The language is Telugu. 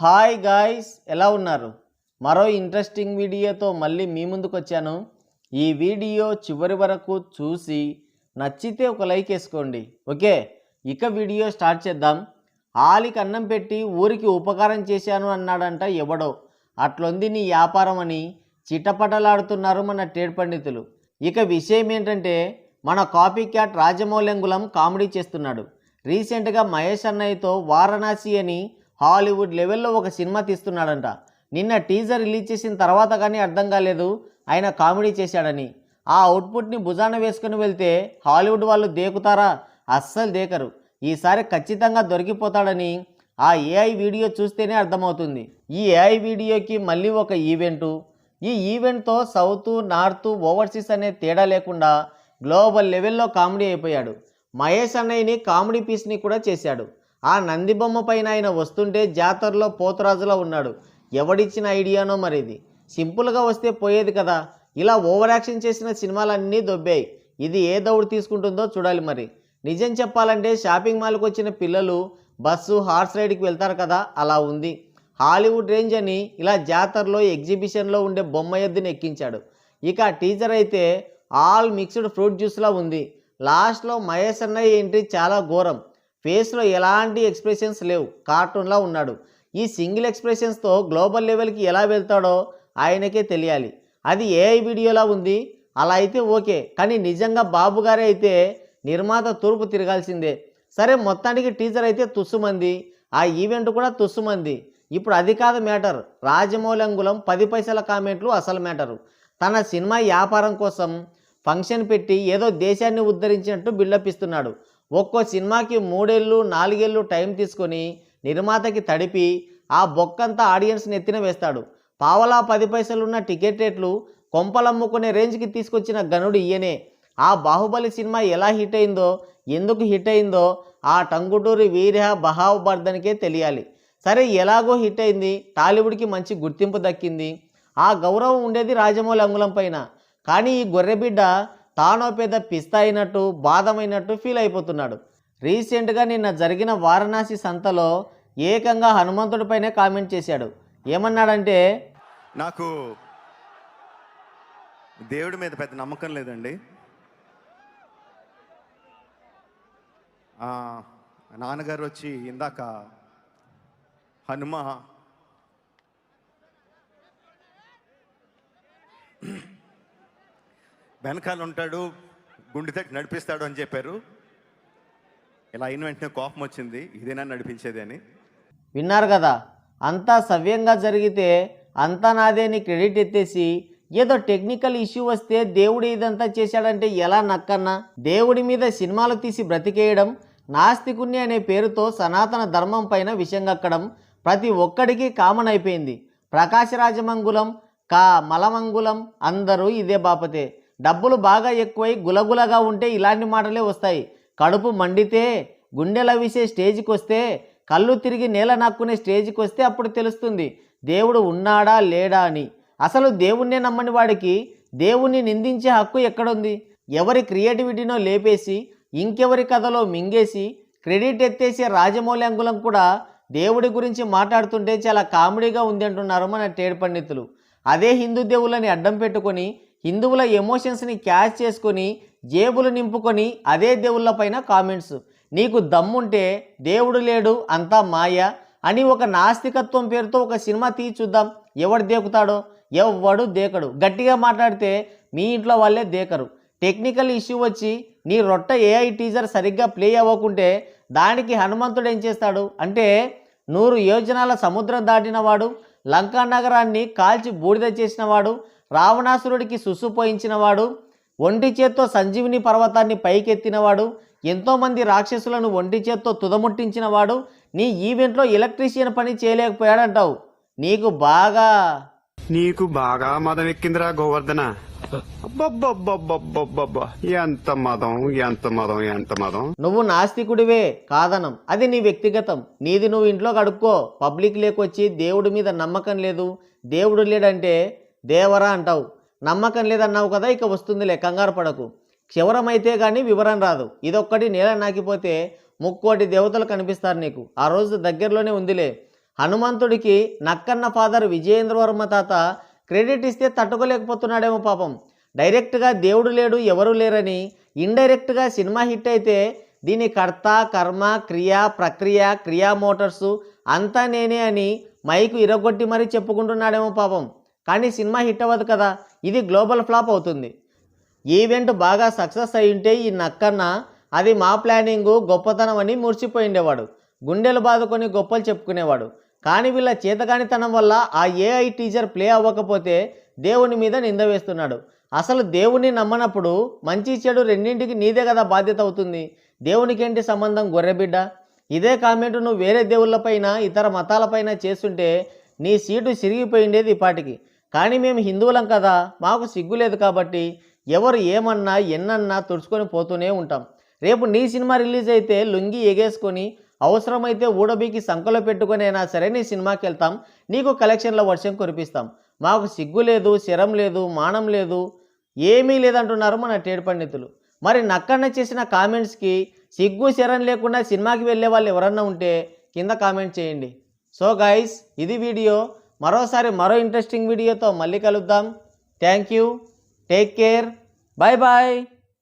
హాయ్ గాయ్స్, ఎలా ఉన్నారు? మరో ఇంట్రెస్టింగ్ వీడియోతో మళ్ళీ మీ ముందుకు వచ్చాను. ఈ వీడియో చివరి వరకు చూసి నచ్చితే ఒక లైక్ వేసుకోండి. ఓకే, ఇక వీడియో స్టార్ట్ చేద్దాం. ఆలికి అన్నం పెట్టి ఊరికి ఉపకారం చేశాను అన్నాడంట ఎవడో. అట్లొంది నీ వ్యాపారం అని చిటపటలాడుతున్నారు మన ట్రేడ్ పండితులు. ఇక విషయం ఏంటంటే, మన కాపీ క్యాట్ రాజమౌళి అంగుళం కామెడీ చేస్తున్నాడు. రీసెంట్గా మహేష్ అన్నయ్యతో వారణాసి అని హాలీవుడ్ లెవెల్లో ఒక సినిమా తీస్తున్నాడంట. నిన్న టీజర్ రిలీజ్ చేసిన తర్వాత కానీ అర్థం కాలేదు ఆయన కామెడీ చేశాడని. ఆ అవుట్పుట్ని భుజాన వేసుకుని వెళ్తే హాలీవుడ్ వాళ్ళు దేకుతారా? అస్సలు దేకరు. ఈసారి ఖచ్చితంగా దొరికిపోతాడని ఆ ఏఐ వీడియో చూస్తేనే అర్థమవుతుంది. ఈ ఏఐ వీడియోకి మళ్ళీ ఒక ఈవెంటు. ఈ ఈవెంట్తో సౌత్, నార్త్, ఓవర్సీస్ అనే తేడా లేకుండా గ్లోబల్ లెవెల్లో కామెడీ అయిపోయాడు. మహేష్ అన్నయ్యని కామెడీ పీస్ని కూడా చేశాడు. ఆ నంది బొమ్మ పైన ఆయన వస్తుంటే జాతరలో పోతురాజులా ఉన్నాడు. ఎవడిచ్చిన ఐడియానో మరిది. సింపుల్గా వస్తే పోయేది కదా. ఇలా ఓవర్ యాక్షన్ చేసిన సినిమాలన్నీ దొబ్బాయి. ఇది ఏ దౌడు తీసుకుంటుందో చూడాలి. మరి నిజం చెప్పాలంటే షాపింగ్ మాల్కి వచ్చిన పిల్లలు బస్సు, హార్స్ రైడ్కి వెళ్తారు కదా, అలా ఉంది. హాలీవుడ్ రేంజ్ అని ఇలా జాతరలో ఎగ్జిబిషన్లో ఉండే బొమ్మ ఎద్దుని ఎక్కించాడు. ఇక టీజర్ అయితే ఆల్ మిక్స్డ్ ఫ్రూట్ జ్యూస్లా ఉంది. లాస్ట్లో మహేష్ అన్నయ్య ఎంట్రీ చాలా ఘోరం. ఫేస్లో ఎలాంటి ఎక్స్ప్రెషన్స్ లేవు, కార్టూన్లా ఉన్నాడు. ఈ సింగిల్ ఎక్స్ప్రెషన్స్తో గ్లోబల్ లెవెల్కి ఎలా వెళ్తాడో ఆయనకే తెలియాలి. అది ఏఐ వీడియోలా ఉంది. అలా అయితే ఓకే, కానీ నిజంగా బాబు గారే అయితే నిర్మాత తూర్పు తిరగాల్సిందే. సరే, మొత్తానికి టీజర్ అయితే తుస్సుమంది, ఆ ఈవెంట్ కూడా తుస్సుమంది. ఇప్పుడు అది కాదు మ్యాటర్. రాజమౌళి అంగుళం 10 పైసల కామెంట్లు అసలు మ్యాటరు. తన సినిమా వ్యాపారం కోసం ఫంక్షన్ పెట్టి ఏదో దేశాన్ని ఉద్ధరించినట్టు బిల్డప్ ఇస్తున్నాడు. ఒక్కో సినిమాకి 3 ఏళ్ళు 4 ఏళ్ళు టైం తీసుకొని నిర్మాతకి తడిపి ఆ బొక్కంతా ఆడియన్స్ని ఎత్తిన వేస్తాడు. పావలా 10 పైసలున్న టికెట్ రేట్లు కొంపలమ్ముకునే రేంజ్కి తీసుకొచ్చిన గనుడు ఈయనే. ఆ బాహుబలి సినిమా ఎలా హిట్ అయిందో, ఎందుకు హిట్ అయిందో ఆ టంగుటూరి వీర బహావర్ధన్కే తెలియాలి. సరే, ఎలాగో హిట్ అయింది, టాలీవుడ్కి మంచి గుర్తింపు దక్కింది. ఆ గౌరవం ఉండేది రాజమౌళి అంగుళం పైన. కానీ ఈ గొర్రెబిడ్డ తానో పెద్ద పిస్తా అయినట్టు, బాధమైనట్టు ఫీల్ అయిపోతున్నాడు. రీసెంట్గా నిన్న జరిగిన వారణాసి సంతలో ఏకంగా హనుమంతుడిపైనే కామెంట్ చేశాడు. ఏమన్నాడంటే, నాకు దేవుడి మీద పెద్ద నమ్మకం లేదండి. నాన్నగారు వచ్చి ఇందాక హనుమ వెనకాల ఉంటాడు, గుండె తట్టి నడిపిస్తాడు అని చెప్పారు. ఇలా అయిన వెంటనే కోపం వచ్చింది, ఇదేనా నడిపించేది అని. విన్నారు కదా, అంతా సవ్యంగా జరిగితే అంతా నాదేని క్రెడిట్ ఎత్తేసి ఏదో టెక్నికల్ ఇష్యూ వస్తే దేవుడు ఇదంతా చేశాడంటే ఎలా నక్కన్నా? దేవుడి మీద సినిమాలు తీసి బ్రతికేయడం, నాస్తికుణ్ణి అనే పేరుతో సనాతన ధర్మం పైన విషం కక్కడం ప్రతి ఒక్కడికి కామన్ అయిపోయింది. ప్రకాశ రాజమంగుళం, మలమంగుళం అందరూ ఇదే బాపతే. డబ్బులు బాగా ఎక్కువై గులగులగా ఉంటే ఇలాంటి మాటలే వస్తాయి. కడుపు మండితే, గుండెల విసే స్టేజ్కి వస్తే, కళ్ళు తిరిగి నేల నాక్కునే స్టేజ్కి వస్తే అప్పుడు తెలుస్తుంది దేవుడు ఉన్నాడా లేడా అని. అసలు దేవుణ్ణే నమ్మని వాడికి దేవుణ్ణి నిందించే హక్కు ఎక్కడుంది? ఎవరి క్రియేటివిటీనో లేపేసి ఇంకెవరి కథలో మింగేసి క్రెడిట్ ఎత్తేసే రాజమౌళి అంగుళం కూడా దేవుడి గురించి మాట్లాడుతుంటే చాలా కామెడీగా ఉంది అంటున్నారు మన ట్రేడ్ పండితులు. అదే హిందూ దేవుళ్ళని అడ్డం పెట్టుకొని హిందువుల ఎమోషన్స్ని క్యాచ్ చేసుకొని జేబులు నింపుకొని అదే దేవుళ్ళ పైన కామెంట్స్. నీకు దమ్ముంటే దేవుడు లేడు అంతా మాయ అని ఒక నాస్తికత్వం పేరుతో ఒక సినిమా తీసి చూద్దాం. ఎవడు దేకుతాడో? ఎవడు దేకడు. గట్టిగా మాట్లాడితే మీ ఇంట్లో వాళ్ళే దేకరు. టెక్నికల్ ఇష్యూ వచ్చి నీ రొట్ట ఏఐ టీజర్ సరిగ్గా ప్లే అవ్వకుంటే దానికి హనుమంతుడు ఏం చేస్తాడు అంటే, 100 యోజనాల సముద్రం దాటినవాడు, లంకా నగరాన్ని కాల్చి బూడిద చేసినవాడు, రావణాసురుడికి సుసుపోయించినవాడు, ఒంటి చేత్తో సంజీవిని పర్వతాన్ని పైకెత్తినవాడు, ఎంతోమంది రాక్షసులను ఒంటి చేత్తో తుదముట్టించినవాడు నీ ఈవెంట్లో ఎలక్ట్రీషియన్ పని చేయలేకపోయాడంటావు. నీకు బాగా మదం ఎక్కిందిరా గోవర్ధన. ఎంత మదం, ఎంత మదం, ఎంత మదం. నువ్వు నాస్తికుడివే కాదనం, అది నీ వ్యక్తిగతం. నీది నువ్వు ఇంట్లో కడుక్కో. పబ్లిక్ లేకొచ్చి దేవుడి మీద నమ్మకం లేదు, దేవుడు లేడంటే దేవరా అంటావు. నమ్మకం లేదన్నావు కదా, ఇక వస్తుందిలే, కంగారు పడకు. క్షవరమైతే కానీ వివరం రాదు. ఇదొక్కటి నేల నాకిపోతే 3 కోటి దేవతలు కనిపిస్తారు నీకు. ఆ రోజు దగ్గరలోనే ఉందిలే. హనుమంతుడికి నక్కన్న ఫాదర్ విజయేంద్రవర్మ తాత క్రెడిట్ ఇస్తే తట్టుకోలేకపోతున్నాడేమో పాపం. డైరెక్ట్గా దేవుడు లేడు ఎవరు లేరని, ఇండైరెక్ట్గా సినిమా హిట్ అయితే దీని కర్త కర్మ ప్రక్రియ క్రియా మోటార్సు అంతా నేనే అని మైకు ఇరగొట్టి మరీ చెప్పుకుంటున్నాడేమో పాపం. కానీ సినిమా హిట్ అవ్వదు కదా, ఇది గ్లోబల్ ఫ్లాప్ అవుతుంది. ఈవెంట్ బాగా సక్సెస్ అయి ఉంటే ఈ నక్కన్న అది మా ప్లానింగు గొప్పతనం అని మురిసిపోయిండేవాడు, గుండెలు బాదుకొని గొప్పలు చెప్పుకునేవాడు. కానీ వీళ్ళ చేతగానితనం వల్ల ఆ ఏఐ టీజర్ ప్లే అవ్వకపోతే దేవుని మీద నింద వేస్తున్నాడు. అసలు దేవుణ్ణి నమ్మనప్పుడు మంచి చెడు రెండింటికి నీదే కదా బాధ్యత అవుతుంది. దేవునికేంటి సంబంధం గొర్రెబిడ్డ? ఇదే కామెంట్ నువ్వు వేరే దేవుళ్ళపైన ఇతర మతాలపైన చేస్తుంటే నీ సీటు సిరిగిపోయిండేది ఇప్పటికి. కానీ మేము హిందువులం కదా, మాకు సిగ్గులేదు కాబట్టి ఎవరు ఏమన్నా ఎన్నన్నా తుడుచుకొని పోతూనే ఉంటాం. రేపు నీ సినిమా రిలీజ్ అయితే లుంగి ఎగేసుకొని అవసరమైతే ఊడబీకి సంకలో పెట్టుకునైనా సరే నీ సినిమాకి వెళ్తాం, నీకు కలెక్షన్ల వర్షం కురిపిస్తాం. మాకు సిగ్గు లేదు, శరం లేదు, మానం లేదు, ఏమీ లేదంటున్నారు మన టేడు పండితులు. మరి నక్కన్న చేసిన కామెంట్స్కి సిగ్గు శరం లేకుండా సినిమాకి వెళ్ళే వాళ్ళు ఎవరన్నా ఉంటే కింద కామెంట్ చేయండి. సో గైస్, ఇది వీడియో. మరోసారి మరో ఇంట్రెస్టింగ్ వీడియోతో మళ్ళీ కలుద్దాం. Thank you, take care, bye bye.